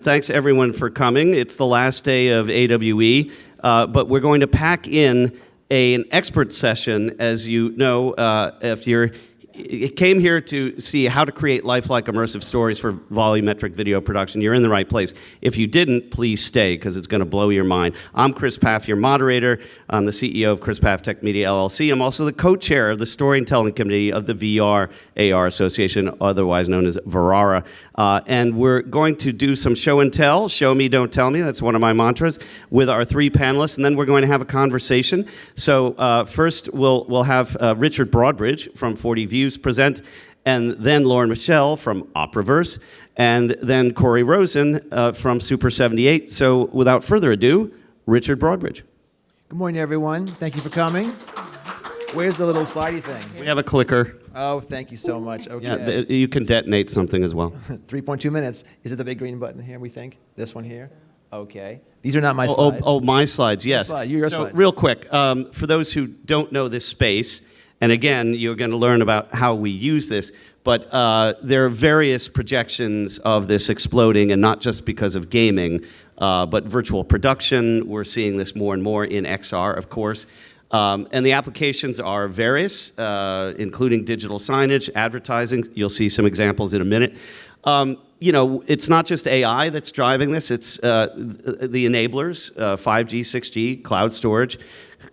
Thanks everyone for coming. It's the last day of AWE, but we're going to pack in an expert session. As you know, if you came here to see how to create lifelike immersive stories for volumetric video production, you're in the right place. If you didn't, please stay, because it's going to blow your mind. I'm Chris Pfaff, your moderator. I'm the CEO of Chris Pfaff Tech Media LLC. I'm also the co-chair of the Storytelling Committee of the VR AR Association, otherwise known as VRARA. And we're going to do some show and tell, show me, don't tell me, that's one of my mantras, with our three panelists, and then we're going to have a conversation. So first we'll have Richard Broadbridge from 40 Views present, and then Lauren Michelle from Operaverse, and then Corey Rosen from Super 78. So without further ado, Richard Broadbridge. Good morning, everyone. Thank you for coming. Where's the little slidey thing? We have a clicker. Oh, thank you so much. Okay. Yeah, you can detonate something as well. 3.2 minutes. Is it the big green button here, we think? This one here? Okay. These are not my slides. Oh, my slides, yes. Your slides. Real quick, for those who don't know this space, and again, you're going to learn about how we use this, but there are various projections of this exploding, and not just because of gaming, but virtual production. We're seeing this more and more in XR, of course. And the applications are various, including digital signage, advertising. You'll see some examples in a minute. You know, it's not just AI that's driving this. It's the enablers, 5G, 6G, cloud storage.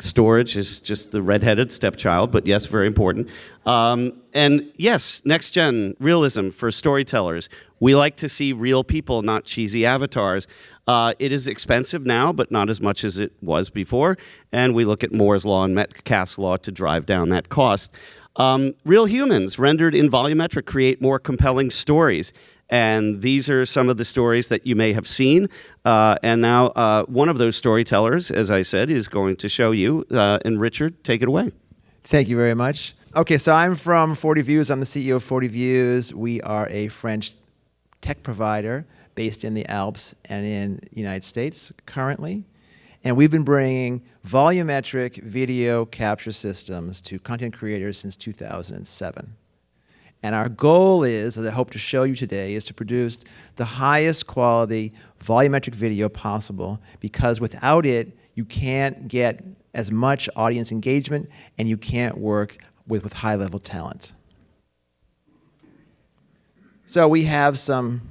Storage is just the redheaded stepchild, but yes, very important. And yes, next-gen realism for storytellers. We like to see real people, not cheesy avatars. It is expensive now, but not as much as it was before. And we look at Moore's Law and Metcalfe's Law to drive down that cost. Real humans rendered in volumetric create more compelling stories. And these are some of the stories that you may have seen. And now one of those storytellers, as I said, is going to show you. And Richard, take it away. Thank you very much. Okay, so I'm from 40 Views. I'm the CEO of 40 Views. We are a French tech provider based in the Alps and in the United States currently. And we've been bringing volumetric video capture systems to content creators since 2007. And our goal is, as I hope to show you today, is to produce the highest quality volumetric video possible, because without it, you can't get as much audience engagement and you can't work with high-level talent. So we have some,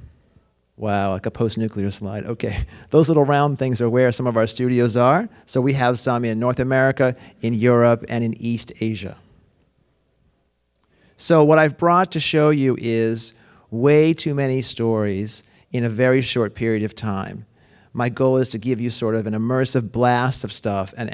wow, like a post-nuclear slide. Okay, those little round things are where some of our studios are. So we have some in North America, in Europe, and in East Asia. So what I've brought to show you is way too many stories in a very short period of time. My goal is to give you sort of an immersive blast of stuff and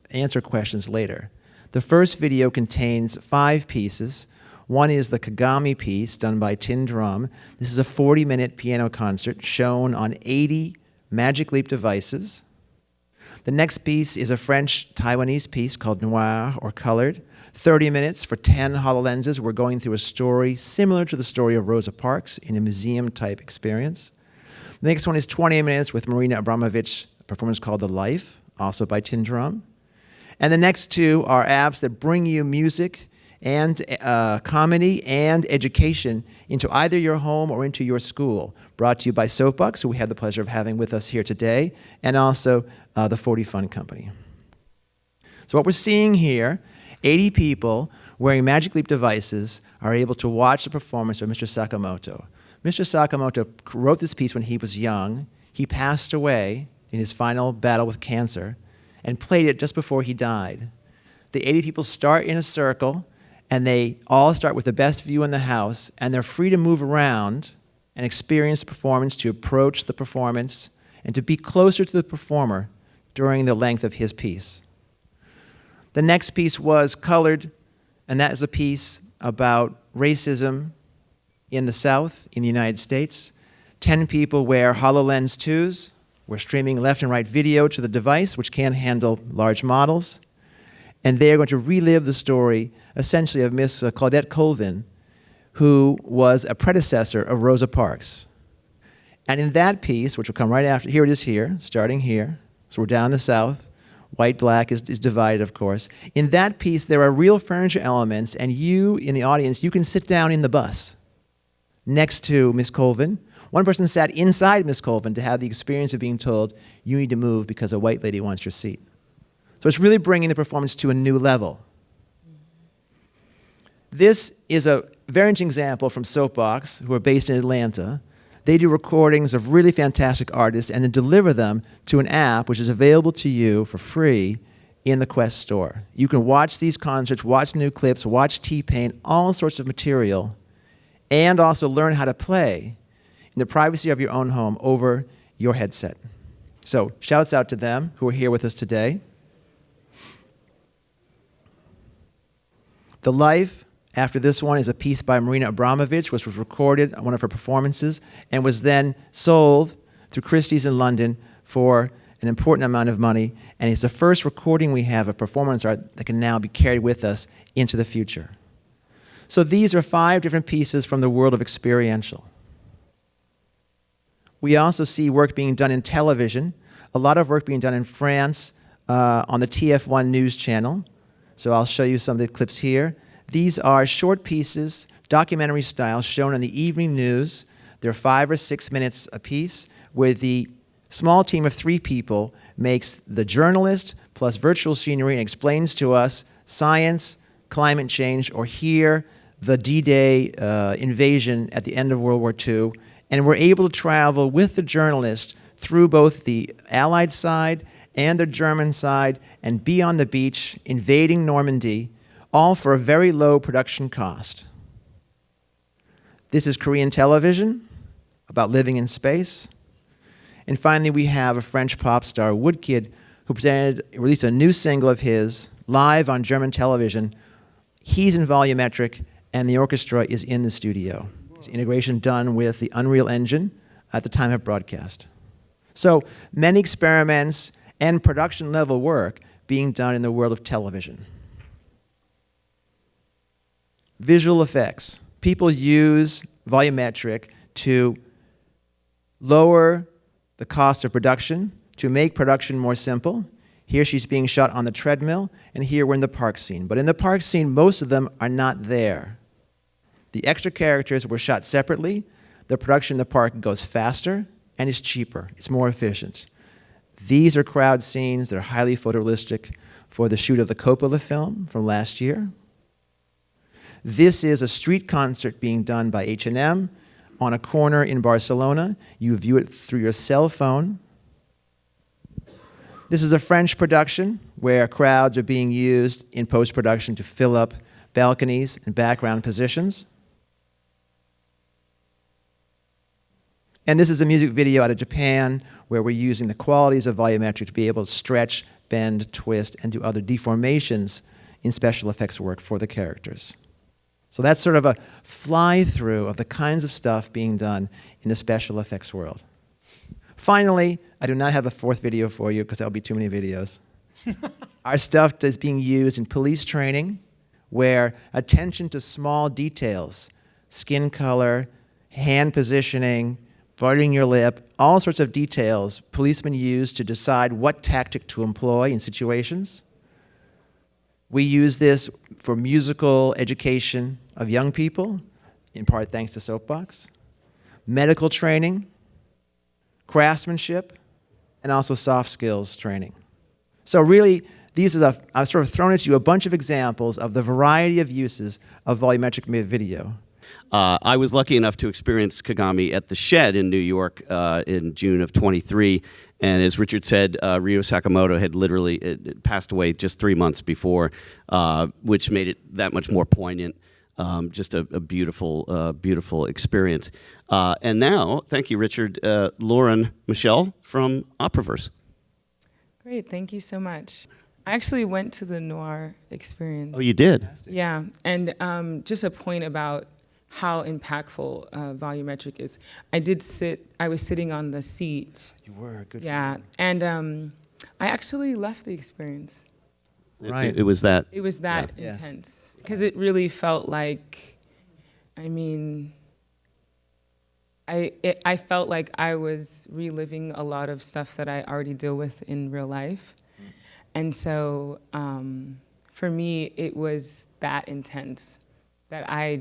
answer questions later. The first video contains 5 pieces. One is the Kagami piece done by Tin Drum. This is a 40-minute piano concert shown on 80 Magic Leap devices. The next piece is a French-Taiwanese piece called Noir, or Colored. 30 minutes for 10 HoloLenses. We're going through a story similar to the story of Rosa Parks in a museum-type experience. The next one is 20 minutes with Marina Abramovic, a performance called The Life, also by Tin Drum. And the next 2 are apps that bring you music and comedy and education into either your home or into your school, brought to you by Soapbox, who we had the pleasure of having with us here today, and also the 40 Fun Company. So what we're seeing here, 80 people wearing Magic Leap devices are able to watch the performance of Mr. Sakamoto. Mr. Sakamoto wrote this piece when he was young. He passed away in his final battle with cancer and played it just before he died. The 80 people start in a circle, and they all start with the best view in the house, and they're free to move around and experience the performance, to approach the performance, and to be closer to the performer during the length of his piece. The next piece was Colored, and that is a piece about racism in the South, in the United States. 10 people wear HoloLens 2s. We're streaming left and right video to the device, which can handle large models. And they are going to relive the story, essentially, of Miss Claudette Colvin, who was a predecessor of Rosa Parks. And in that piece, which will come right after, here it is here, starting here. So we're down in the South. White, black is divided, of course. In that piece, there are real furniture elements, and you, in the audience, you can sit down in the bus next to Miss Colvin, One person sat inside Miss Colvin to have the experience of being told, you need to move because a white lady wants your seat. So it's really bringing the performance to a new level. This is a very interesting example from Soapbox, who are based in Atlanta. They do recordings of really fantastic artists and then deliver them to an app which is available to you for free in the Quest store. You can watch these concerts, watch new clips, watch T-Pain, all sorts of material, and also learn how to play in the privacy of your own home over your headset. So shouts out to them who are here with us today. The Life after this one is a piece by Marina Abramovich, which was recorded at one of her performances and was then sold through Christie's in London for an important amount of money. And it's the first recording we have of performance art that can now be carried with us into the future. So these are 5 different pieces from the world of experiential. We also see work being done in television, a lot of work being done in France on the TF1 News channel. So I'll show you some of the clips here. These are short pieces, documentary style, shown on the evening news. They're 5 or 6 minutes apiece, where the small team of 3 people makes the journalist plus virtual scenery and explains to us science, climate change, or here, the D-Day invasion at the end of World War II. And we're able to travel with the journalist through both the Allied side and the German side and be on the beach invading Normandy, all for a very low production cost. This is Korean television, about living in space. And finally, we have a French pop star, Woodkid, who released a new single of his live on German television. He's in volumetric, and the orchestra is in the studio. It's integration done with the Unreal Engine at the time of broadcast. So many experiments and production level work being done in the world of television. Visual effects. People use volumetric to lower the cost of production, to make production more simple. Here she's being shot on the treadmill, and here we're in the park scene. But in the park scene, most of them are not there. The extra characters were shot separately. The production in the park goes faster, and it's cheaper. It's more efficient. These are crowd scenes that are highly photorealistic for the shoot of the Coppola film from last year. This is a street concert being done by H&M on a corner in Barcelona. You view it through your cell phone. This is a French production where crowds are being used in post-production to fill up balconies and background positions. And this is a music video out of Japan where we're using the qualities of volumetric to be able to stretch, bend, twist, and do other deformations in special effects work for the characters. So that's sort of a fly-through of the kinds of stuff being done in the special effects world. Finally, I do not have a 4th video for you because that would be too many videos. Our stuff is being used in police training where attention to small details, skin color, hand positioning, biting your lip, all sorts of details policemen use to decide what tactic to employ in situations. We use this for musical education of young people, in part thanks to Soapbox, medical training, craftsmanship, and also soft skills training. So really, I've sort of thrown at you a bunch of examples of the variety of uses of volumetric video. I was lucky enough to experience Kagami at the Shed in New York in June of 23. And as Richard said, Ryo Sakamoto had literally passed away just 3 months before, which made it that much more poignant. Just a beautiful, beautiful experience. And now, thank you, Richard, Lauren Michelle from Operaverse. Great, thank you so much. I actually went to the Noir experience. Oh, you did? Yeah, and just a point about how impactful volumetric is. I was sitting on the seat. You were, good yeah, for you. And I actually left the experience. Right. It was that. It was that Yes. intense. Because it really felt like, I mean, I felt like I was reliving a lot of stuff that I already deal with in real life. And so for me, it was that intense that I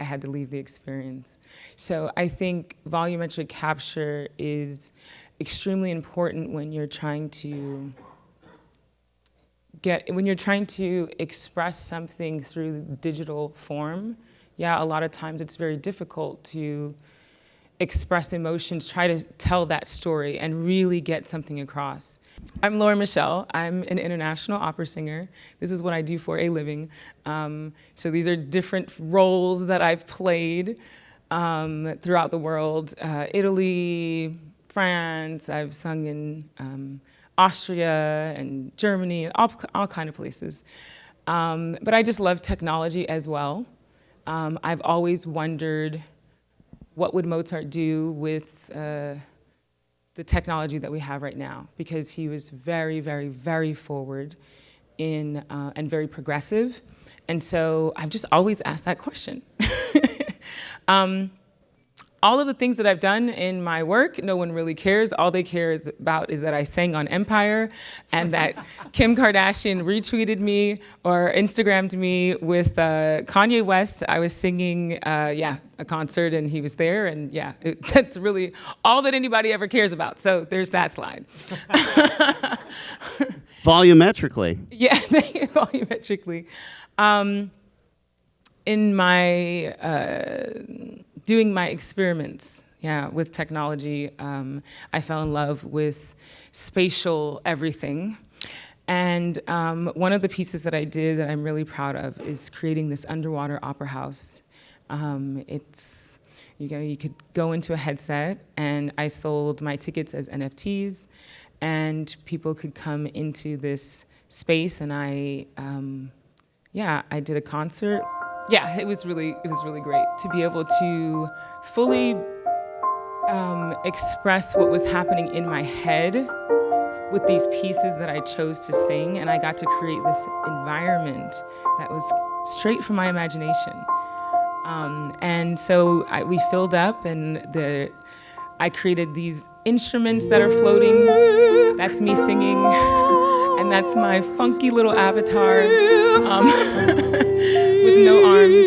had to leave the experience. So I think volumetric capture is extremely important when you're trying to express something through digital form. Yeah, a lot of times it's very difficult to express emotions, try to tell that story and really get something across. I'm Laura Michelle. I'm an international opera singer. This is what I do for a living. So these are different roles that I've played throughout the world. Italy, France, I've sung in Austria and Germany, all kind of places. But I just love technology as well. I've always wondered, what would Mozart do with the technology that we have right now? Because he was very, very, very forward and very progressive. And so I've just always asked that question. All of the things that I've done in my work, no one really cares. All they care about is that I sang on Empire and that Kim Kardashian retweeted me or Instagrammed me with Kanye West. I was singing, a concert and he was there, and that's really all that anybody ever cares about. So there's that slide. Volumetrically. Yeah, volumetrically. In my doing my experiments, with technology, I fell in love with spatial everything. And one of the pieces that I did that I'm really proud of is creating this underwater opera house. It's, you could go into a headset, and I sold my tickets as NFTs, and people could come into this space, and I did a concert. Yeah, it was really great to be able to fully express what was happening in my head with these pieces that I chose to sing, and I got to create this environment that was straight from my imagination. And so we filled up, and I created these instruments that are floating. That's me singing, and that's my funky little avatar with no arms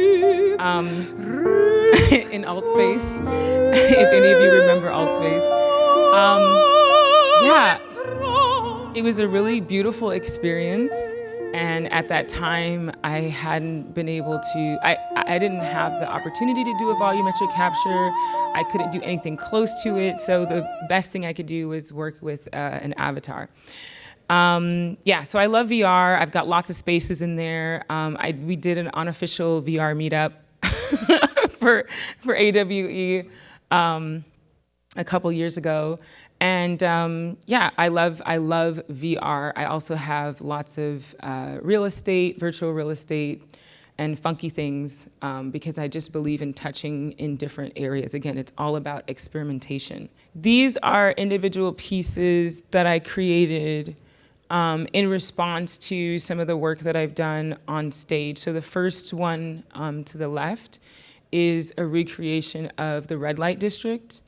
in alt space, if any of you remember alt space. It was a really beautiful experience. And at that time, I hadn't been able to, I didn't have the opportunity to do a volumetric capture. I couldn't do anything close to it. So the best thing I could do was work with an avatar. So I love VR. I've got lots of spaces in there. We did an unofficial VR meetup for AWE a couple years ago. And I love VR. I also have lots of real estate, virtual real estate, and funky things because I just believe in touching in different areas. Again, it's all about experimentation. These are individual pieces that I created in response to some of the work that I've done on stage. So the first one to the left is a recreation of the red light district.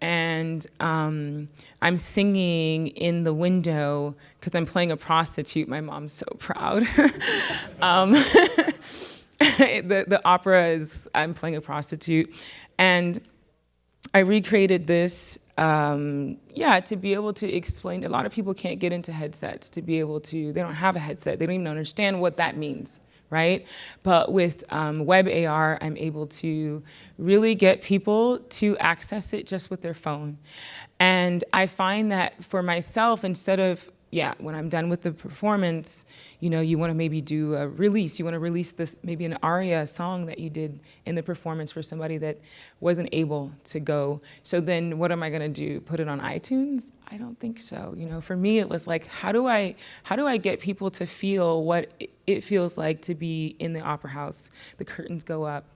And I'm singing in the window because I'm playing a prostitute. My mom's so proud. The opera is, I'm playing a prostitute. And I recreated this, to be able to explain. A lot of people can't get into headsets to be able to, they don't have a headset. They don't even understand what that means, right? But with web AR, I'm able to really get people to access it just with their phone. And I find that for myself, instead of, when I'm done with the performance, you want to maybe do a release. You want to release this, maybe an aria song that you did in the performance for somebody that wasn't able to go. So then what am I going to do? Put it on iTunes? I don't think so. For me, it was like, how do I get people to feel what it feels like to be in the opera house? The curtains go up,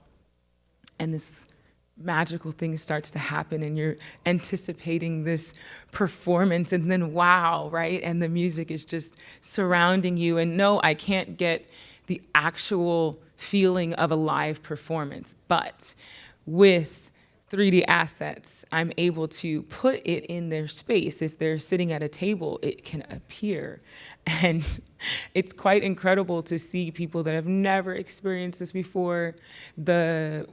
and this magical thing starts to happen, and you're anticipating this performance, and then wow, right? And the music is just surrounding you. And no, I can't get the actual feeling of a live performance, but with 3D assets, I'm able to put it in their space. If they're sitting at a table, it can appear. And it's quite incredible to see people that have never experienced this before, the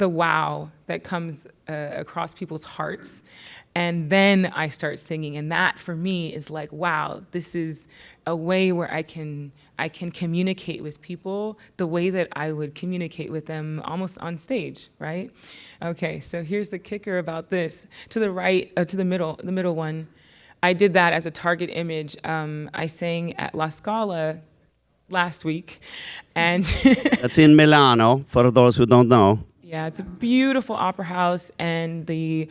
wow that comes across people's hearts. And then I start singing, and that for me is like, wow, this is a way where I can communicate with people the way that I would communicate with them almost on stage, right? Okay, so here's the kicker about this. To the right, to the middle one, I did that as a target image. I sang at La Scala last week, and That's in Milano, for those who don't know. yeah, it's a beautiful opera house, and the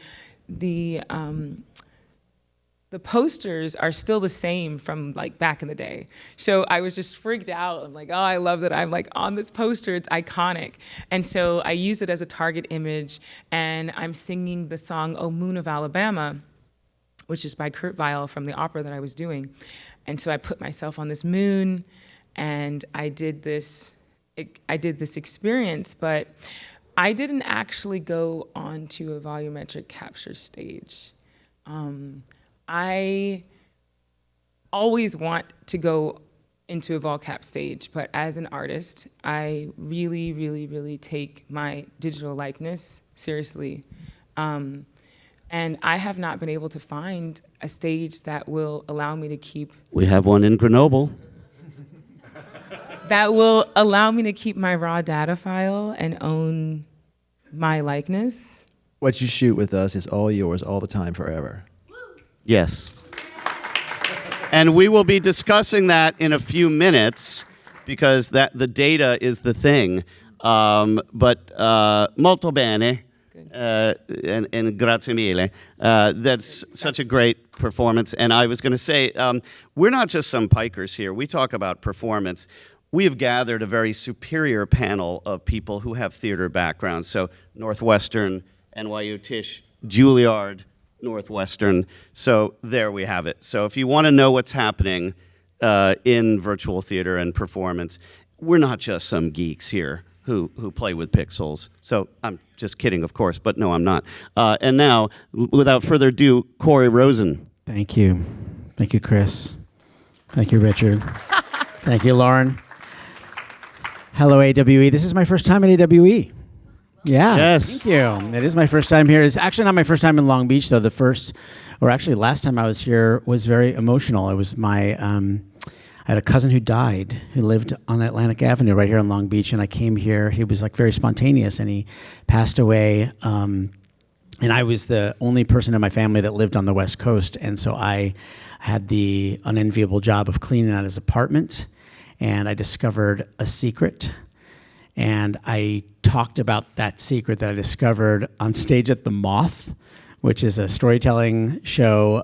posters are still the same from like back in the day. So I was just freaked out. I'm like, oh, I love that I'm like on this poster. It's iconic. And so I use it as a target image, and I'm singing the song "O Moon of Alabama," which is by Kurt Weill from the opera that I was doing. And so I put myself on this moon, and I did this experience, but I didn't actually go onto a volumetric capture stage. I always want to go into a vol cap stage, but as an artist, I really, really, really take my digital likeness seriously. And I have not been able to find a stage that will allow me to keep... We have one in Grenoble. That will allow me to keep my raw data file and own my likeness. What you shoot with us is all yours, all the time, forever. Yes. And we will be discussing that in a few minutes because the data is the thing. Molto bene. And grazie mille. That's such a great performance. And I was going to say, we're not just some pikers here. We talk about performance. We have gathered a very superior panel of people who have theater backgrounds. So Northwestern, NYU Tisch, Juilliard, Northwestern. So there we have it. So if you want to know what's happening in virtual theater and performance, we're not just some geeks here who play with pixels. So I'm just kidding, of course, but no, I'm not. And now, without further ado, Corey Rosen. Thank you. Thank you, Chris. Thank you, Richard. Thank you, Lauren. Hello, AWE. This is my first time at AWE. Yeah. Yes. Thank you. It is my first time here. It's actually not my first time in Long Beach, though. Last time I was here was very emotional. It was my, I had a cousin who died, who lived on Atlantic Avenue right here in Long Beach, and I came here. He was like very spontaneous, and he passed away. And I was the only person in my family that lived on the West Coast, and so I had the unenviable job of cleaning out his apartment, and I discovered a secret. And I talked about that secret that I discovered on stage at The Moth, which is a storytelling show.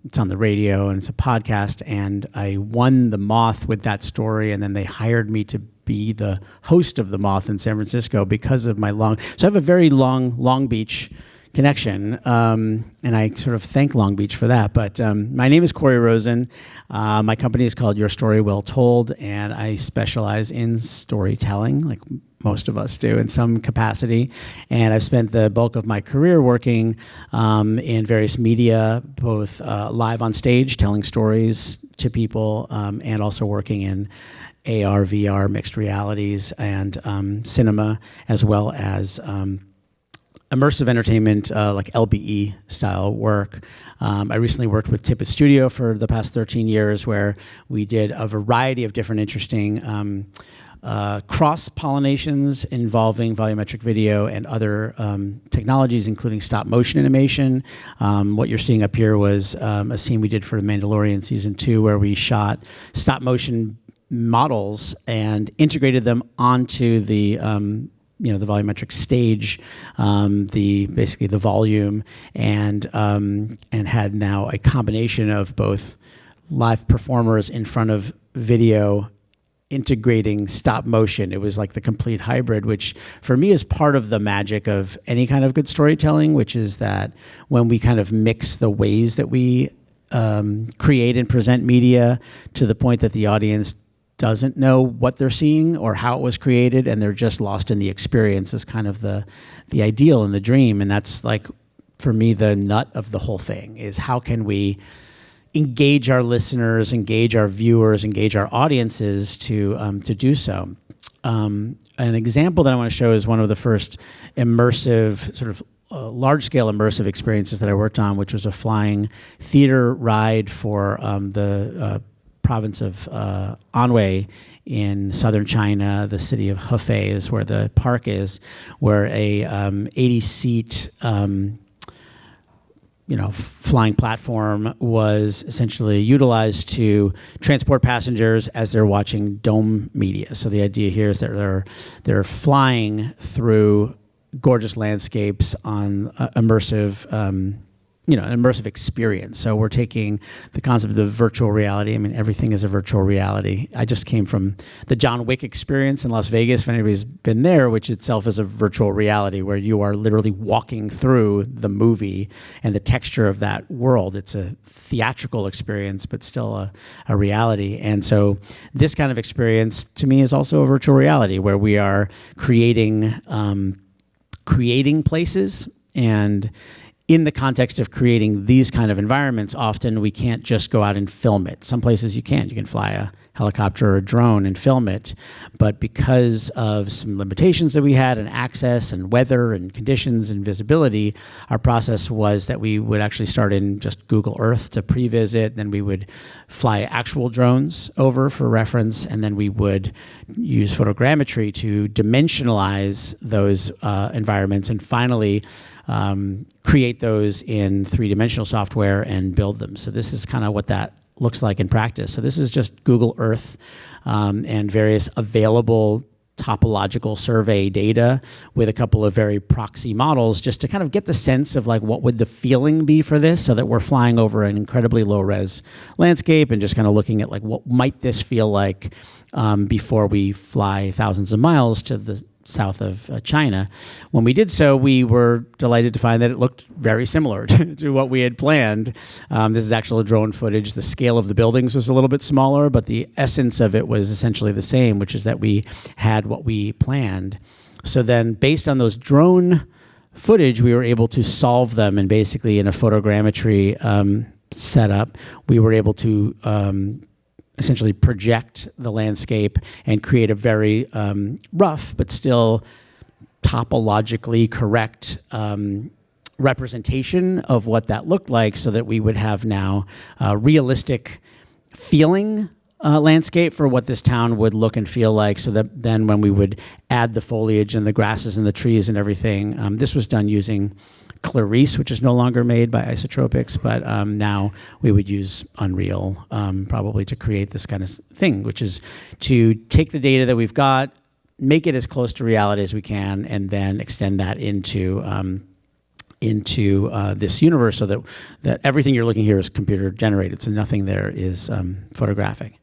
It's on the radio and it's a podcast. And I won The Moth with that story. And then they hired me to be the host of The Moth in San Francisco because of my so I have a very long Long Beach connection. And I sort of thank Long Beach for that. But my name is Corey Rosen. My company is called Your Story Well Told, and I specialize in storytelling, like most of us do in some capacity. And I've spent the bulk of my career working in various media, both live on stage, telling stories to people, and also working in AR, VR, mixed realities, and cinema, as well as immersive entertainment, like LBE style work. I recently worked with Tippett Studio for the past 13 years, where we did a variety of different interesting cross-pollinations involving volumetric video and other technologies, including stop-motion animation. What you're seeing up here was a scene we did for The Mandalorian Season 2, where we shot stop-motion models and integrated them onto the the volumetric stage, basically the volume, and had now a combination of both live performers in front of video integrating stop motion. It was like the complete hybrid, which for me is part of the magic of any kind of good storytelling, which is that when we kind of mix the ways that we create and present media to the point that the audience doesn't know what they're seeing or how it was created, and they're just lost in the experience is kind of the ideal and the dream. And that's like, for me, the nut of the whole thing is how can we engage our listeners, engage our viewers, engage our audiences to do so. An example that I want to show is one of the first immersive, sort of large-scale immersive experiences that I worked on, which was a flying theater ride for the province of Anhui in southern China. The city of Hefei is where the park is, where a 80-seat flying platform was essentially utilized to transport passengers as they're watching dome media. So the idea here is that they're flying through gorgeous landscapes on immersive an immersive experience. So we're taking the concept of virtual reality. I mean, everything is a virtual reality. I just came from the John Wick experience in Las Vegas, if anybody's been there, which itself is a virtual reality where you are literally walking through the movie and the texture of that world. It's a theatrical experience, but still a reality. And so this kind of experience, to me, is also a virtual reality where we are creating places. And in the context of creating these kind of environments, often we can't just go out and film it. Some places you can. You can fly a helicopter or a drone and film it. But because of some limitations that we had and access and weather and conditions and visibility, our process was that we would actually start in just Google Earth to pre-visit. Then we would fly actual drones over for reference. And then we would use photogrammetry to dimensionalize those environments and finally create those in three-dimensional software and build them. So this is kind of what that looks like in practice. So this is just Google Earth and various available topological survey data with a couple of very proxy models just to kind of get the sense of like what would the feeling be for this, so that we're flying over an incredibly low-res landscape and just kind of looking at like what might this feel like before we fly thousands of miles to the south of China. When we did so, we were delighted to find that it looked very similar to what we had planned. This is actual drone footage. The scale of the buildings was a little bit smaller, but the essence of it was essentially the same, which is that we had what we planned. So then, based on those drone footage, we were able to solve them, and basically in a photogrammetry setup, we were able to essentially project the landscape and create a very rough but still topologically correct representation of what that looked like, so that we would have now a realistic feeling landscape for what this town would look and feel like, so that then when we would add the foliage and the grasses and the trees and everything, this was done using Clarice, which is no longer made by Isotropics, but now we would use Unreal probably to create this kind of thing, which is to take the data that we've got, make it as close to reality as we can, and then extend that into this universe, so that everything you're looking here is computer generated, so nothing there is photographic.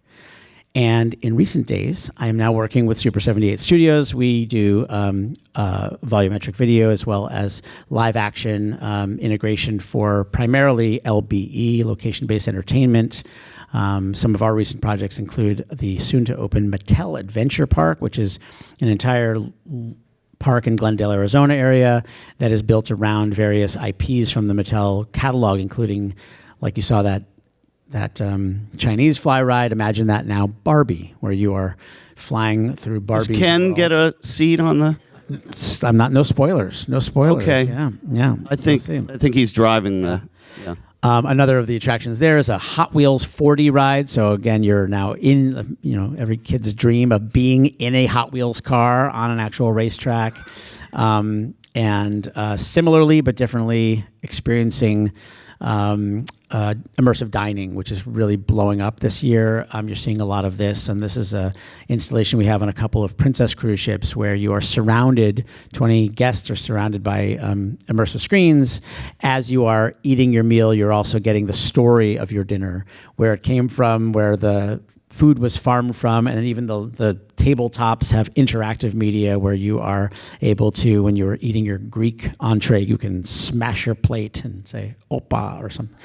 And in recent days, I am now working with Super 78 Studios. We do volumetric video as well as live action integration for primarily LBE, location-based entertainment. Some of our recent projects include the soon-to-open Mattel Adventure Park, which is an entire park in Glendale, Arizona area that is built around various IPs from the Mattel catalog, including, like you saw, that Chinese fly ride. Imagine that now, Barbie, where you are flying through Barbie's Does Ken world. get a seat on the? I'm not. No spoilers. No spoilers. Okay. Yeah. I think he's driving the. Yeah. Another of the attractions there is a Hot Wheels 4D ride. So again, you're now in, every kid's dream of being in a Hot Wheels car on an actual racetrack. And similarly but differently, experiencing immersive dining, which is really blowing up this year. You're seeing a lot of this, and this is a installation we have on a couple of Princess cruise ships where you are surrounded, 20 guests are surrounded by immersive screens. As you are eating your meal, you're also getting the story of your dinner, where it came from, where the food was farmed from, and then even the tabletops have interactive media where you are able to, when you're eating your Greek entree, you can smash your plate and say "Opa" or something.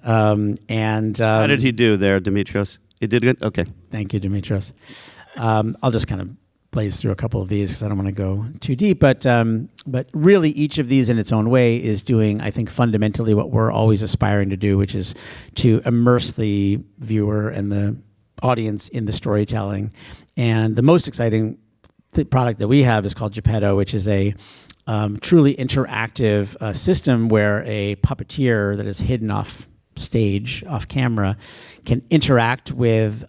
How did he do there, Dimitrios? It did good? Okay. Thank you, Dimitros. I'll just kind of blaze through a couple of these because I don't want to go too deep. But really, each of these in its own way is doing, I think, fundamentally what we're always aspiring to do, which is to immerse the viewer and the audience in the storytelling. And the most exciting product that we have is called Geppetto, which is a truly interactive system where a puppeteer that is hidden off stage, off camera, can interact with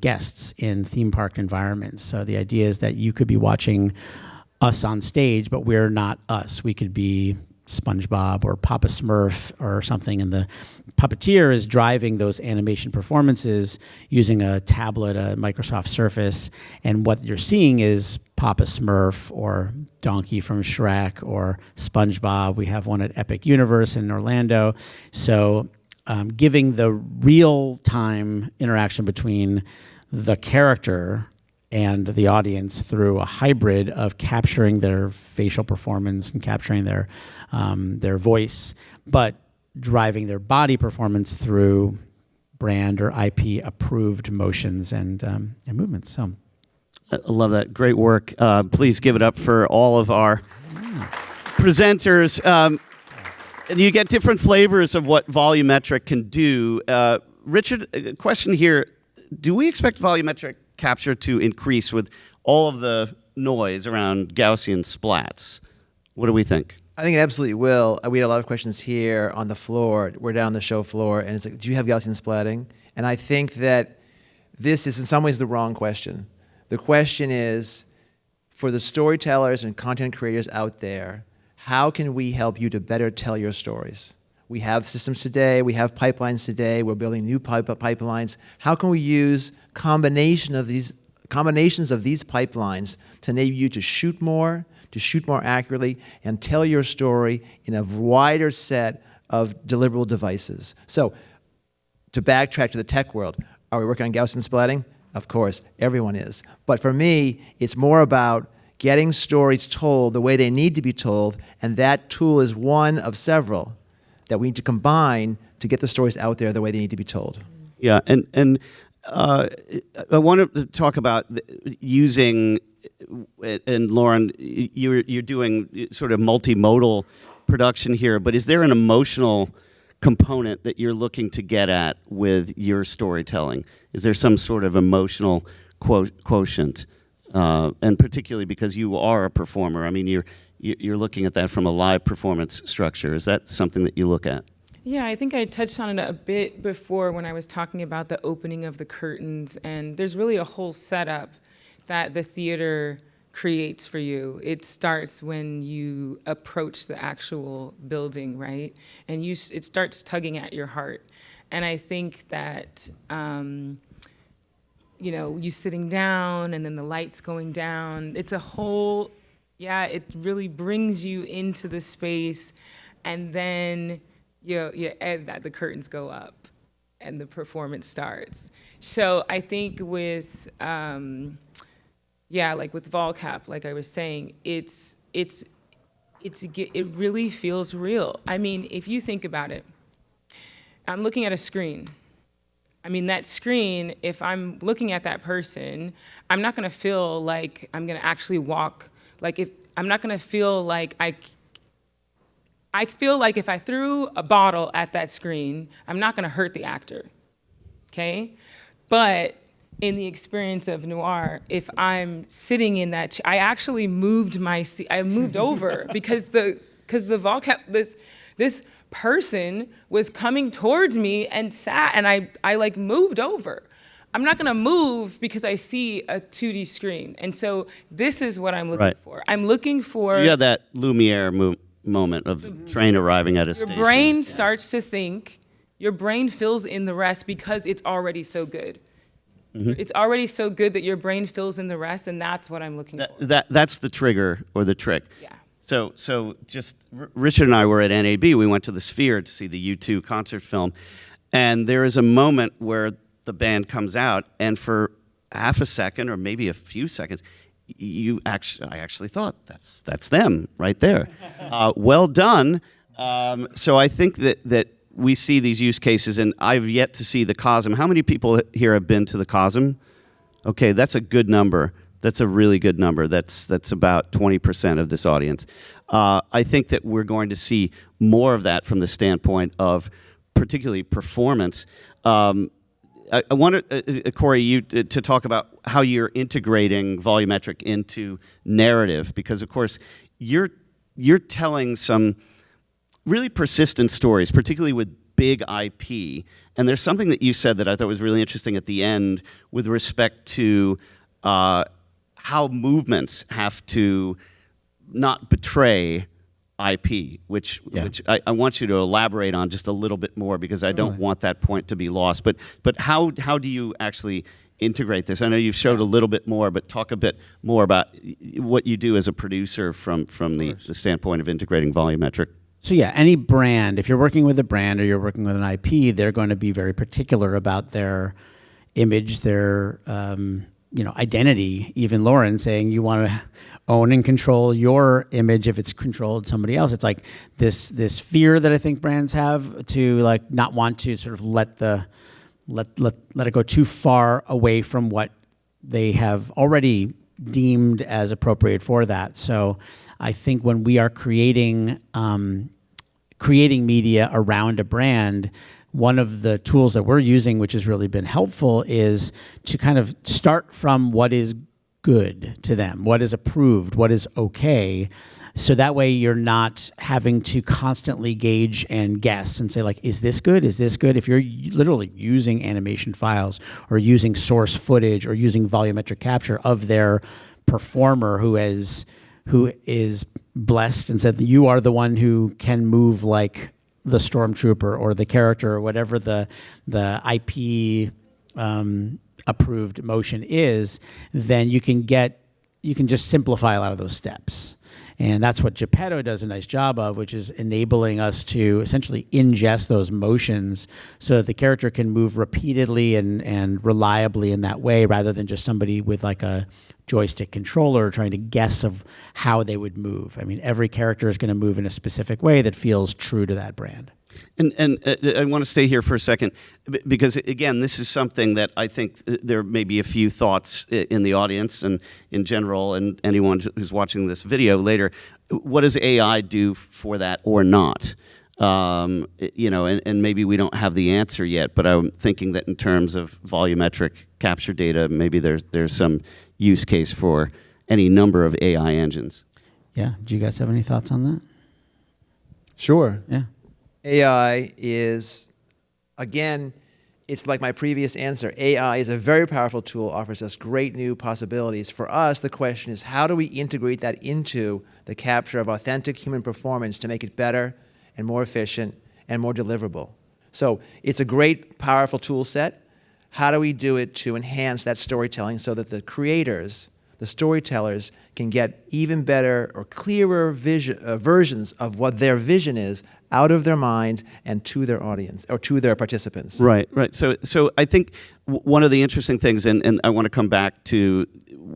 guests in theme park environments. So the idea is that you could be watching us on stage, but we're not us. We could be SpongeBob or Papa Smurf or something, and the puppeteer is driving those animation performances using a tablet, a Microsoft Surface, and what you're seeing is Papa Smurf or Donkey from Shrek or SpongeBob. We have one at Epic Universe in Orlando. So giving the real-time interaction between the character and the audience through a hybrid of capturing their facial performance and capturing their voice, but driving their body performance through brand or IP-approved motions and movements. So, I love that. Great work. Please give it up for all of our presenters. And you get different flavors of what volumetric can do. Richard, a question here. Do we expect volumetric capture to increase with all of the noise around Gaussian splats? What do we think? I think it absolutely will. We had a lot of questions here on the floor. We're down on the show floor, and it's like, do you have Gaussian splatting? And I think that this is in some ways the wrong question. The question is, for the storytellers and content creators out there, how can we help you to better tell your stories? We have systems today, we have pipelines today, we're building new pipelines. How can we use combinations of these pipelines to enable you to shoot more accurately, and tell your story in a wider set of deliverable devices? So, to backtrack to the tech world, are we working on Gaussian splatting? Of course, everyone is. But for me, it's more about getting stories told the way they need to be told, and that tool is one of several that we need to combine to get the stories out there the way they need to be told. Yeah, and I wanted to talk about using, and Lauren, you're doing sort of multimodal production here, but is there an emotional component that you're looking to get at with your storytelling? Is there some sort of emotional quotient? And particularly because you are a performer, I mean, you're looking at that from a live performance structure. Is that something that you look at? Yeah, I think I touched on it a bit before when I was talking about the opening of the curtains, and there's really a whole setup that the theater creates for you. It starts when you approach the actual building, right? And it starts tugging at your heart. And I think that, you sitting down and then the lights going down, it's a whole, it really brings you into the space, and then the curtains go up and the performance starts. So I think with, like with VolCap, like I was saying, it really feels real. I mean, if you think about it, I'm looking at a screen. I mean, that screen, if I'm looking at that person, I'm not gonna feel like I'm gonna actually walk, I'm not gonna feel like I feel like if I threw a bottle at that screen, I'm not gonna hurt the actor, okay? But in the experience of noir, if I'm sitting in that, I actually moved my seat, I moved over because the VolCap, this person was coming towards me and sat, and I like moved over. I'm not gonna move because I see a 2D screen. And so this is what I'm looking for. I'm looking for— So you have that Lumiere moment of the train arriving at a station. Your brain starts to think, your brain fills in the rest because it's already so good. Mm-hmm. It's already so good that your brain fills in the rest, and that's what I'm looking for. That's the trigger or the trick. Yeah. So just Richard and I were at NAB. We went to the Sphere to see the U2 concert film, and there is a moment where the band comes out, and for half a second or maybe a few seconds, I actually thought that's them right there. Well done. So I think that we see these use cases, and I've yet to see the COSM. How many people here have been to the COSM? Okay, that's a good number. That's a really good number. That's about 20% of this audience. I think that we're going to see more of that from the standpoint of particularly performance. I wanted, Corey, you to talk about how you're integrating volumetric into narrative, because of course you're telling some really persistent stories, particularly with big IP. And there's something that you said that I thought was really interesting at the end with respect to how movements have to not betray IP, which I want you to elaborate on just a little bit more, because I don't want that point to be lost. But how do you actually integrate this? I know you've showed a little bit more, but talk a bit more about what you do as a producer from the standpoint of integrating volumetric. So yeah, any brand, if you're working with a brand or you're working with an IP, they're going to be very particular about their image, their identity. Even Lauren saying you want to own and control your image if it's controlled somebody else. It's like this fear that I think brands have to like not want to sort of let it go too far away from what they have already deemed as appropriate for that. So I think when we are creating media around a brand, one of the tools that we're using, which has really been helpful, is to kind of start from what is good to them, what is approved, what is okay. So that way you're not having to constantly gauge and guess and say like, is this good? Is this good? If you're literally using animation files or using source footage or using volumetric capture of their performer who is blessed and said that you are the one who can move like the stormtrooper or the character or whatever the IP approved motion is, then you can just simplify a lot of those steps. And that's what Geppetto does a nice job of, which is enabling us to essentially ingest those motions so that the character can move repeatedly and reliably in that way, rather than just somebody with like a joystick controller trying to guess of how they would move. I mean, every character is going to move in a specific way that feels true to that brand. And I want to stay here for a second, because again, this is something that I think there may be a few thoughts in the audience and in general, and anyone who's watching this video later. What does AI do for that or not? And maybe we don't have the answer yet, but I'm thinking that in terms of volumetric capture data, maybe there's some use case for any number of AI engines. Yeah. Do you guys have any thoughts on that? Sure. Yeah. AI is, again, it's like my previous answer. AI is a very powerful tool, offers us great new possibilities. For us, the question is, how do we integrate that into the capture of authentic human performance to make it better and more efficient and more deliverable? So it's a great, powerful tool set. How do we do it to enhance that storytelling so that the creators, the storytellers, can get even better or clearer versions of what their vision is out of their mind and to their audience or to their participants? Right. So I think one of the interesting things, and I want to come back to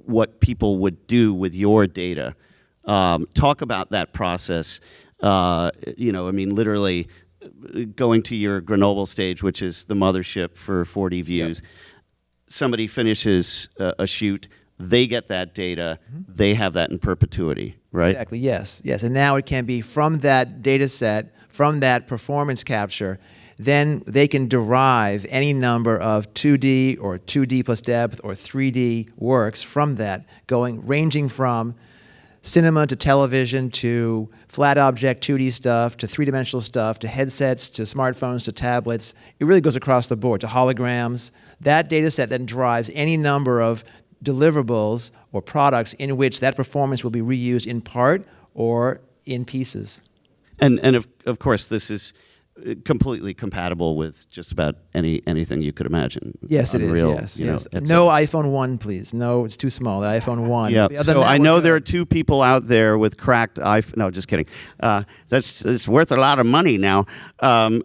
what people would do with your data. Talk about that process. Literally going to your Grenoble stage, which is the mothership for 4D views. Yep. Somebody finishes a shoot. They get that data. Mm-hmm. They have that in perpetuity, right? Exactly, yes. And now it can be from that data set, from that performance capture, then they can derive any number of 2D or 2D plus depth or 3D works from that, ranging from cinema to television to flat object 2D stuff to three-dimensional stuff to headsets to smartphones to tablets. It really goes across the board to holograms. That data set then drives any number of deliverables or products in which that performance will be reused in part or in pieces. And of course, this is completely compatible with just about anything you could imagine. Yes, Unreal, it is. Yes. No iPhone 1, please. No, it's too small. The iPhone 1. Yeah. So I know there are two people out there with cracked iPhone. No, just kidding. It's worth a lot of money now. I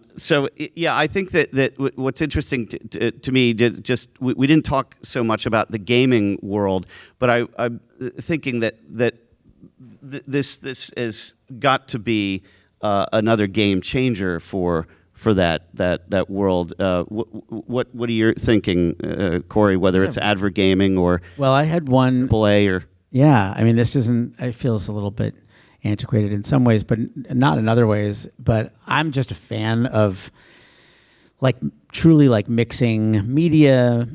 think that what's interesting to me, we didn't talk so much about the gaming world, but I'm thinking that this has got to be another game changer for for that world. What are you thinking, Corey? Whether it's advert gaming or Well, I had one. play or Yeah, I mean, this isn't. It feels a little bit antiquated in some ways, but not in other ways. But I'm just a fan of truly mixing media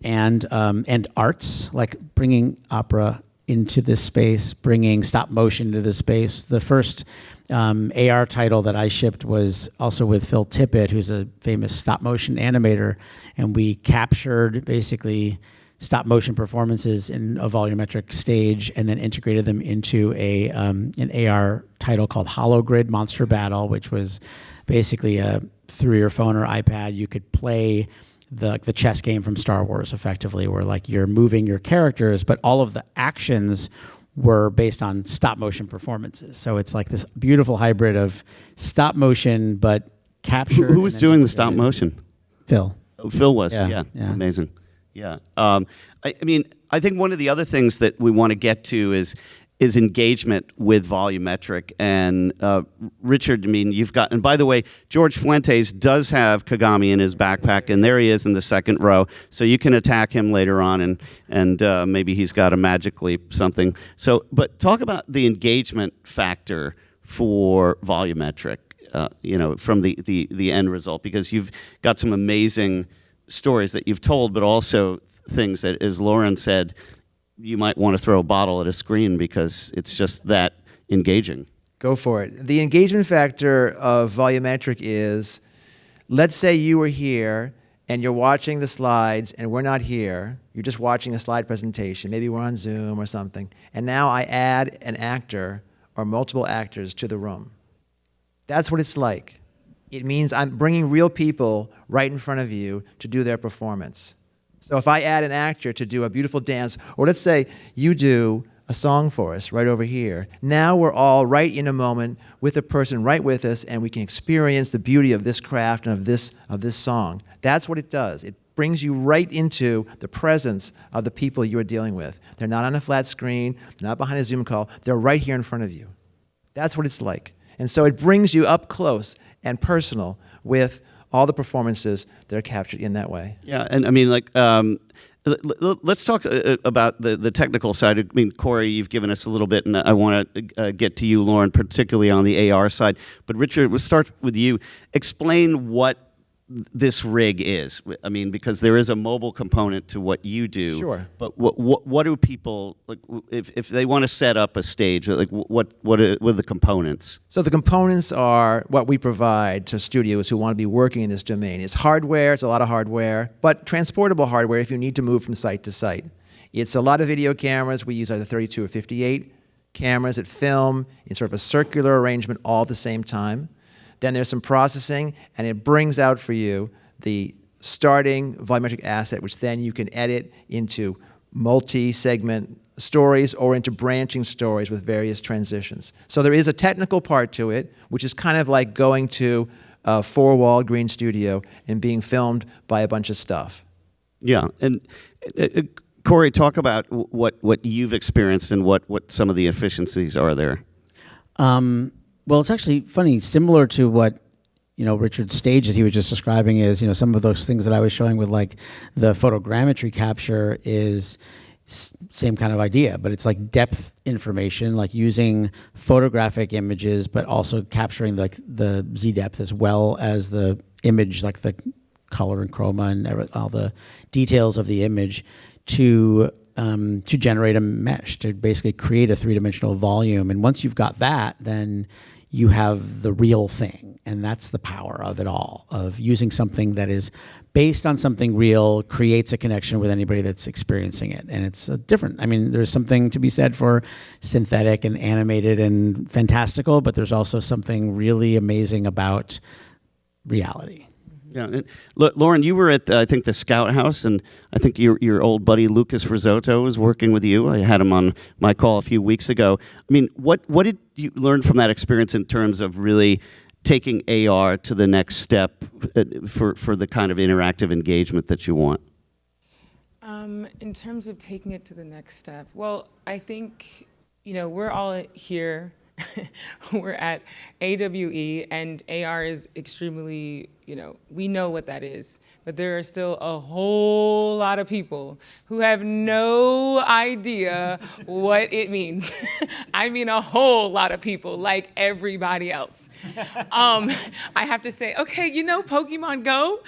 and arts, like bringing opera into this space, bringing stop motion to this space. The first AR title that I shipped was also with Phil Tippett, who's a famous stop motion animator, and we captured basically stop motion performances in a volumetric stage and then integrated them into an AR title called Hologrid Monster Battle, which was basically through your phone or iPad, you could play the chess game from Star Wars effectively, where you're moving your characters, but all of the actions were based on stop motion performances. So it's like this beautiful hybrid of stop motion, but captured. Who was doing the stop motion? Phil. Oh, Phil was, Yeah. Amazing. Yeah. I mean, I think one of the other things that we want to get to is engagement with Volumetric. And Richard, I mean, you've got, and by the way, George Fuentes does have Kagami in his backpack, and there he is in the second row. So you can attack him later on, and maybe he's got a magic leap, something. So, but talk about the engagement factor for Volumetric, from the end result, because you've got some amazing stories that you've told, but also things that, as Lauren said, you might want to throw a bottle at a screen because it's just that engaging. Go for it. The engagement factor of Volumetric is, let's say you were here and you're watching the slides and we're not here. You're just watching a slide presentation. Maybe we're on Zoom or something. And now I add an actor or multiple actors to the room. That's what it's like. It means I'm bringing real people right in front of you to do their performance. So if I add an actor to do a beautiful dance, or let's say you do a song for us right over here, now we're all right in a moment with a person right with us, and we can experience the beauty of this craft and of this song. That's what it does. It brings you right into the presence of the people you are dealing with. They're not on a flat screen, they're not behind a Zoom call, they're right here in front of you. That's what it's like. And so it brings you up close and personal with all the performances that are captured in that way. Yeah, and I mean, let's talk about the technical side. I mean, Corey, you've given us a little bit, and I want to get to you, Lauren, particularly on the AR side. But Richard, we'll start with you. Explain what this rig is. I mean, because there is a mobile component to what you do. Sure. But what do people, like, if they want to set up a stage, like what are the components? So the components are what we provide to studios who want to be working in this domain. It's hardware, it's a lot of hardware, but transportable hardware if you need to move from site to site. It's a lot of video cameras. We use either 32 or 58 cameras that film in sort of a circular arrangement all at the same time. Then there's some processing, and it brings out for you the starting volumetric asset, which then you can edit into multi-segment stories or into branching stories with various transitions. So there is a technical part to it, which is kind of like going to a four-walled green studio and being filmed by a bunch of stuff. Yeah, and Corey, talk about what you've experienced and what some of the efficiencies are there. Well, it's actually funny, similar to what, Richard's stage that he was just describing is, some of those things that I was showing with the photogrammetry capture is same kind of idea, but it's like depth information, like using photographic images, but also capturing the Z depth as well as the image, like the color and chroma and all the details of the image to generate a mesh, to basically create a three-dimensional volume. And once you've got that, then you have the real thing. And that's the power of it all, of using something that is based on something real, creates a connection with anybody that's experiencing it. And it's different. I mean, there's something to be said for synthetic and animated and fantastical, but there's also something really amazing about reality. Yeah, and Lauren, you were at I think the Scout House, and I think your old buddy Lucas Risotto was working with you. I had him on my call a few weeks ago. I mean, what did you learn from that experience in terms of really taking AR to the next step for the kind of interactive engagement that you want? In terms of taking it to the next step, well, I think we're all here we're at AWE, and AR is extremely, we know what that is, but there are still a whole lot of people who have no idea what it means. I mean, a whole lot of people, like everybody else. I have to say, okay, Pokemon Go?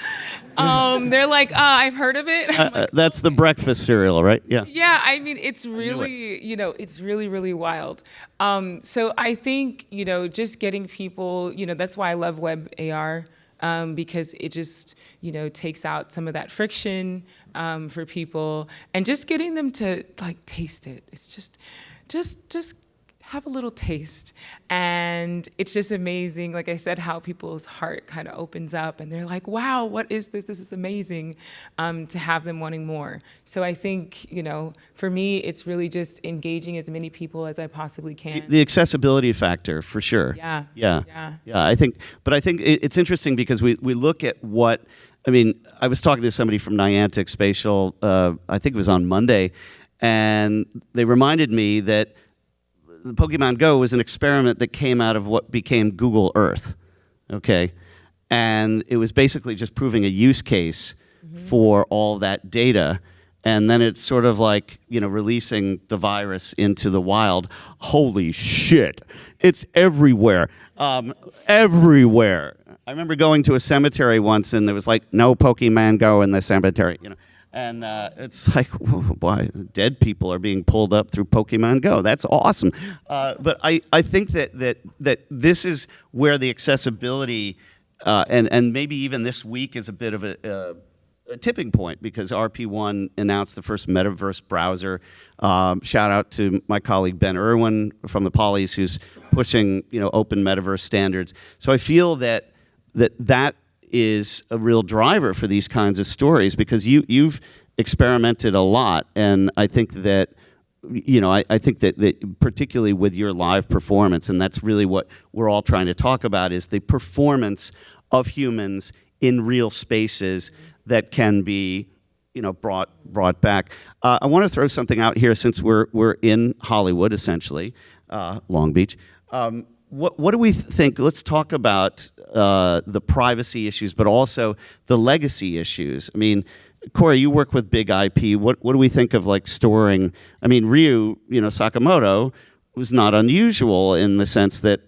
They're like, I've heard of it. I'm like, That's the breakfast cereal, right? Yeah. Yeah, I mean, it's really, it's really, really wild. So I think, just getting people, that's why I love web AR, because it just, takes out some of that friction for people, and just getting them to taste it. It's just have a little taste. And it's just amazing, like I said, how people's heart kind of opens up and they're like, wow, what is this? This is amazing, to have them wanting more. So I think, for me, it's really just engaging as many people as I possibly can. The accessibility factor, for sure. Yeah. I think it's interesting because we look at I was talking to somebody from Niantic Spatial, I think it was on Monday, and they reminded me that the Pokemon Go was an experiment that came out of what became Google Earth, okay? And it was basically just proving a use case for all that data. And then it's sort of like, releasing the virus into the wild. Holy shit, it's everywhere. Everywhere. I remember going to a cemetery once and there was like, no Pokemon Go in the cemetery, And it's like, why dead people are being pulled up through Pokemon Go. That's awesome. But I think that this is where the accessibility and maybe even this week is a bit of a tipping point, because RP1 announced the first metaverse browser. Shout out to my colleague Ben Irwin from the Polys, who's pushing open metaverse standards. So I feel that is a real driver for these kinds of stories, because you've experimented a lot, and I think that I think that particularly with your live performance, and that's really what we're all trying to talk about, is the performance of humans in real spaces that can be brought back. I want to throw something out here, since we're in Hollywood, essentially, Long Beach. What do we think? Let's talk about the privacy issues, but also the legacy issues. I mean, Corey, you work with big IP. What do we think of storing? I mean, Ryu, Sakamoto was not unusual in the sense that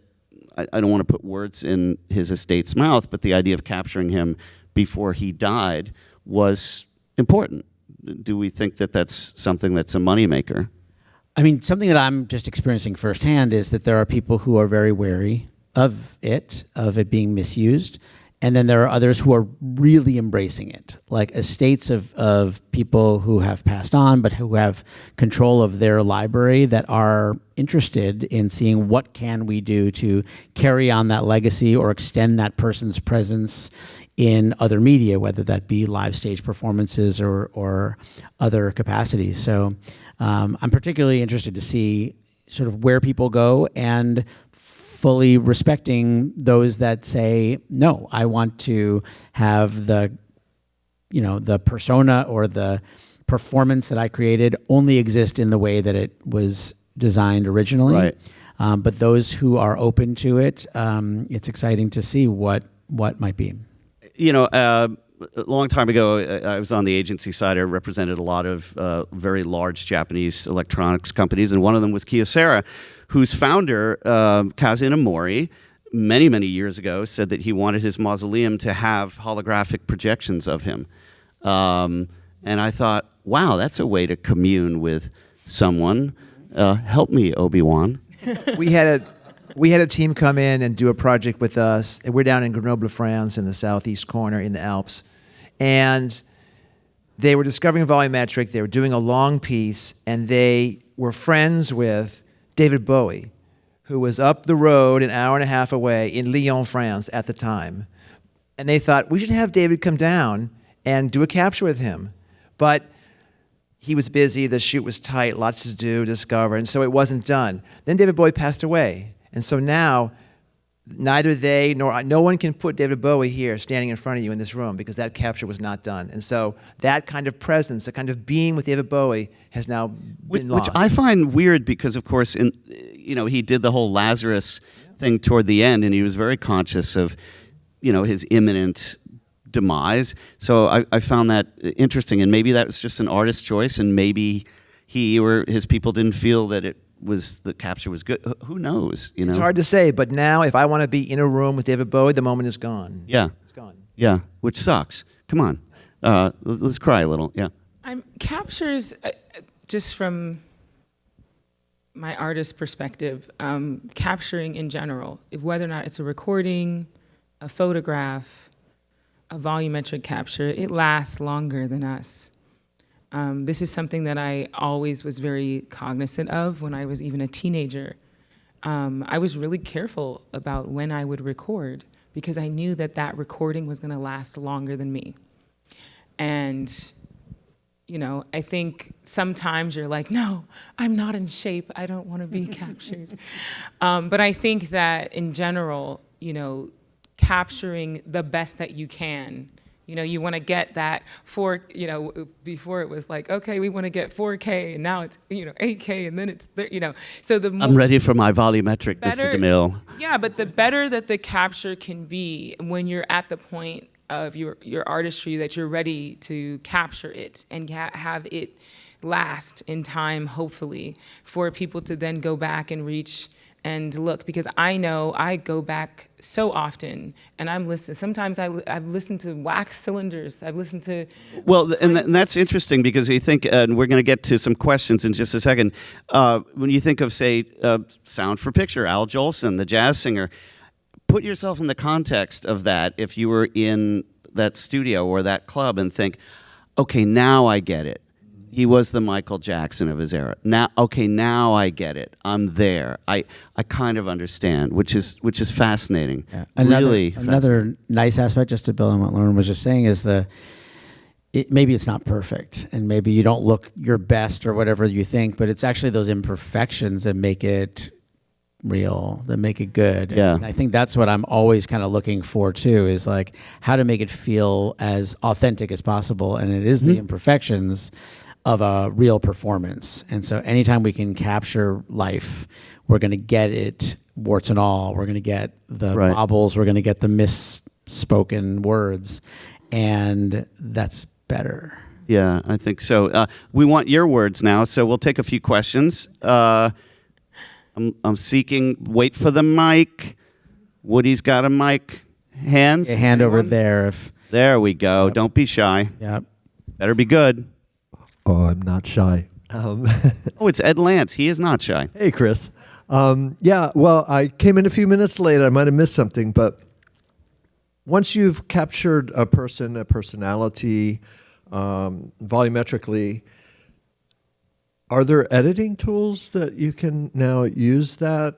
I don't want to put words in his estate's mouth, but the idea of capturing him before he died was important. Do we think that that's something that's a moneymaker? I mean, something that I'm just experiencing firsthand is that there are people who are very wary of it being misused. And then there are others who are really embracing it, like estates of people who have passed on, but who have control of their library, that are interested in seeing what can we do to carry on that legacy or extend that person's presence in other media, whether that be live stage performances or other capacities. So I'm particularly interested to see sort of where people go, and fully respecting those that say, no, I want to have the persona or the performance that I created only exist in the way that it was designed originally. Right. But those who are open to it, it's exciting to see what might be. A long time ago, I was on the agency side. I represented a lot of very large Japanese electronics companies, and one of them was Kyocera, whose founder, Kazu Mori, many, many years ago, said that he wanted his mausoleum to have holographic projections of him. And I thought, wow, that's a way to commune with someone. Help me, Obi-Wan. We had a team come in and do a project with us. And we're down in Grenoble, France, in the southeast corner in the Alps. And they were discovering volumetric. They were doing a long piece, and they were friends with David Bowie, who was up the road an hour and a half away in Lyon, France at the time. And they thought, we should have David come down and do a capture with him. But he was busy, the shoot was tight, lots to do, discover, and so it wasn't done. Then David Bowie passed away. And so now, neither they nor no one can put David Bowie here standing in front of you in this room, because that capture was not done. And so that kind of presence, that kind of being with David Bowie has now been lost. Which I find weird, because of course he did the whole Lazarus thing toward the end, and he was very conscious of, his imminent demise. So I found that interesting, and maybe that was just an artist's choice, and maybe he or his people didn't feel that the capture was good. Who knows? It's hard to say, but now if I want to be in a room with David Bowie, the moment is gone. Yeah, it's gone. Yeah, which sucks. Come on, let's cry a little. Yeah. Captures, just from my artist perspective, capturing in general, whether or not it's a recording, a photograph, a volumetric capture, it lasts longer than us. This is something that I always was very cognizant of when I was even a teenager. I was really careful about when I would record because I knew that recording was going to last longer than me. And I think sometimes you're like, no, I'm not in shape. I don't want to be captured. But I think that in general, capturing the best that you can. You want to get that before it was like, okay, we want to get 4K, and now it's, 8K, and then it's, so I'm ready for my volumetric, Mr. DeMille. Yeah, but the better that the capture can be when you're at the point of your artistry that you're ready to capture it and have it last in time, hopefully, for people to then go back and reach and look, because I know I go back so often and I'm listening. Sometimes I've listened to wax cylinders. I've listened to... Well, and that's interesting because you think, and we're going to get to some questions in just a second, when you think of, say, Sound for Picture, Al Jolson, the jazz singer, put yourself in the context of that if you were in that studio or that club and think, okay, now I get it. He was the Michael Jackson of his era. Now I get it. I'm there. I kind of understand, which is fascinating. Yeah. Another nice aspect, just to build on what Lauren was just saying, is maybe it's not perfect, and maybe you don't look your best or whatever you think, but it's actually those imperfections that make it real, that make it good. Yeah. And I think that's what I'm always kind of looking for too, is like how to make it feel as authentic as possible, and it is the imperfections of a real performance. And so anytime we can capture life, we're going to get it warts and all. We're going to get the wobbles. We're going to get the misspoken words. And that's better. Yeah, I think so. We want your words now, so we'll take a few questions. I'm seeking, wait for the mic. Woody's got a mic. Hands? A hand over there. There we go. Yep. Don't be shy. Yep. Better be good. Oh, I'm not shy. Oh, it's Ed Lance. He is not shy. Hey, Chris. Yeah, well, I came in a few minutes late. I might have missed something, but once you've captured a person, a personality, volumetrically, are there editing tools that you can now use that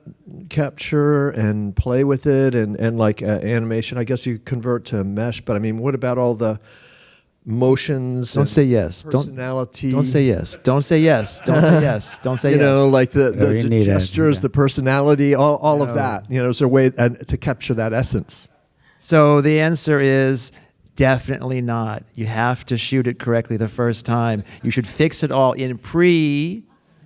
capture and play with it and like animation? I guess you convert to mesh, but I mean, what about all the motions? Don't say yes. Personality. Don't say yes. Don't say yes. Don't say yes. Don't say yes. Like the gestures, the personality, all of that. Is there a way to capture that essence? So the answer is definitely not. You have to shoot it correctly the first time. You should fix it all in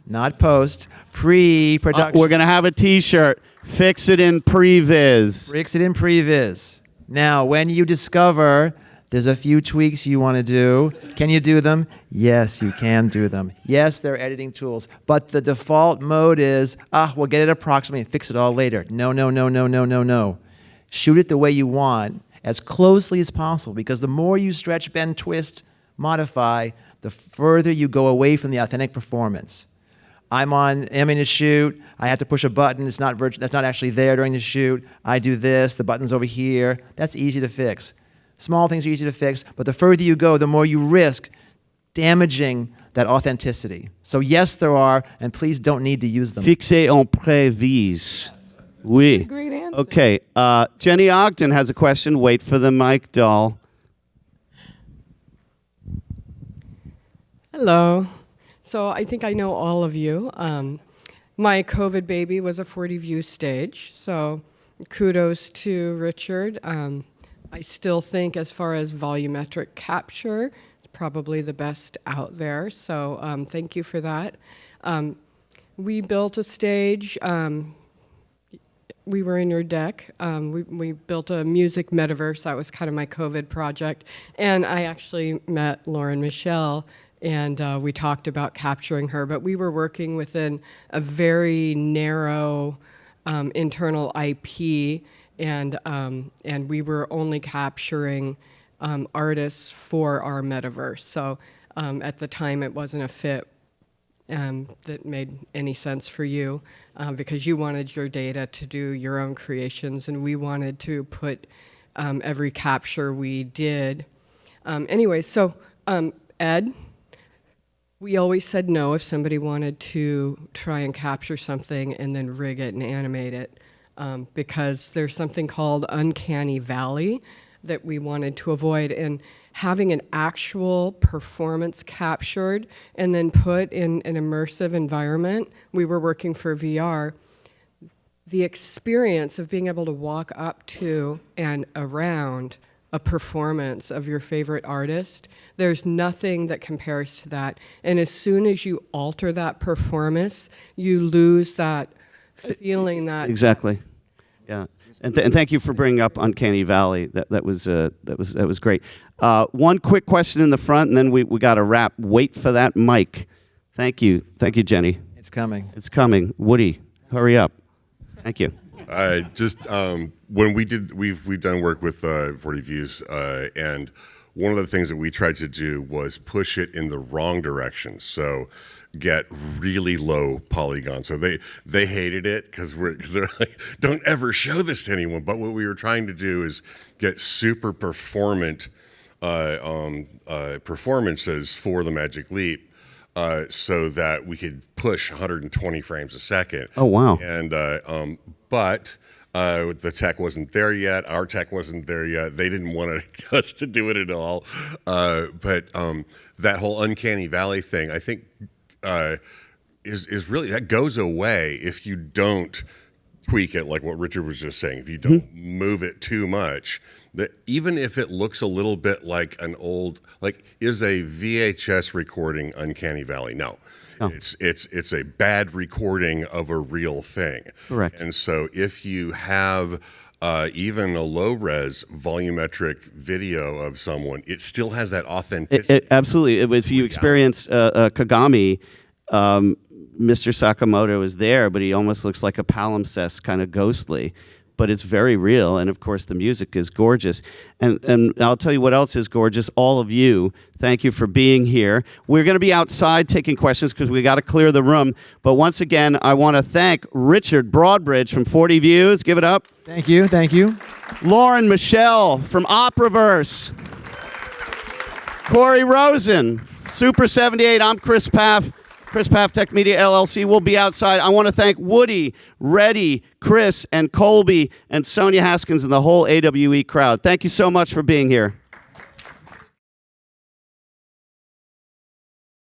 not post, pre-production. We're going to have a T-shirt. Fix it in previs. Fix it in previs. Now, when you discover there's a few tweaks you want to do, can you do them? Yes, you can do them. Yes, there are editing tools. But the default mode is, we'll get it approximately and fix it all later. No. Shoot it the way you want, as closely as possible, because the more you stretch, bend, twist, modify, the further you go away from the authentic performance. I'm in a shoot, I have to push a button, that's not actually there during the shoot. I do this, the button's over here. That's easy to fix. Small things are easy to fix, but the further you go, the more you risk damaging that authenticity. So yes, there are, and please don't need to use them. Fixer en prévise. Oui. Great answer. Okay. Jenny Ogden has a question. Wait for the mic, doll. Hello. So I think I know all of you. My COVID baby was a 40 view stage, so kudos to Richard. I still think as far as volumetric capture, it's probably the best out there, so thank you for that. we built a stage. We were in your deck. We built a music metaverse. That was kind of my COVID project. And I actually met Lauren Michelle, and we talked about capturing her. But we were working within a very narrow internal IP, and we were only capturing artists for our metaverse. So at the time, it wasn't a fit that made any sense for you, because you wanted your data to do your own creations, and we wanted to put every capture we did. Anyway, so Ed, we always said no if somebody wanted to try and capture something and then rig it and animate it, because there's something called uncanny valley that we wanted to avoid. And having an actual performance captured and then put in an immersive environment, we were working for VR, the experience of being able to walk up to and around a performance of your favorite artist, there's nothing that compares to that. And as soon as you alter that performance, you lose that feeling that... Exactly. Yeah. And thank you for bringing up Uncanny Valley. That was great. One quick question in the front, and then we got to wrap. Wait for that mic. Thank you, Jenny. It's coming. It's coming. Woody, hurry up. Thank you. Just when we've done work with 40 Views, and one of the things that we tried to do was push it in the wrong direction. So get really low polygon. So they hated it because they're like, don't ever show this to anyone. But what we were trying to do is get super performant performances for the Magic Leap, so that we could push 120 frames a second. Oh wow! And but the tech wasn't there yet. Our tech wasn't there yet. They didn't want us to do it at all. But that whole uncanny valley thing, I think, is really, that goes away if you don't tweak it, like what Richard was just saying. If you don't move it too much, that even if it looks a little bit like an old, like, is a VHS recording uncanny valley? No. Oh. It's a bad recording of a real thing. Correct. And so if you have even a low-res volumetric video of someone, it still has that authenticity. Absolutely. If you experience Kagami, Mr. Sakamoto is there, but he almost looks like a palimpsest, kind of ghostly. But it's very real, and of course the music is gorgeous. And I'll tell you what else is gorgeous. All of you, thank you for being here. We're going to be outside taking questions because we got to clear the room. But once again, I want to thank Richard Broadbridge from 40 Views. Give it up. Thank you. Thank you. Lauren Michelle from Operaverse. Corey Rosen, Super 78. I'm Chris Pfaff. Chris Pfaff Tech Media LLC will be outside. I want to thank Woody, Reddy, Chris, and Colby, and Sonia Haskins and the whole AWE crowd. Thank you so much for being here.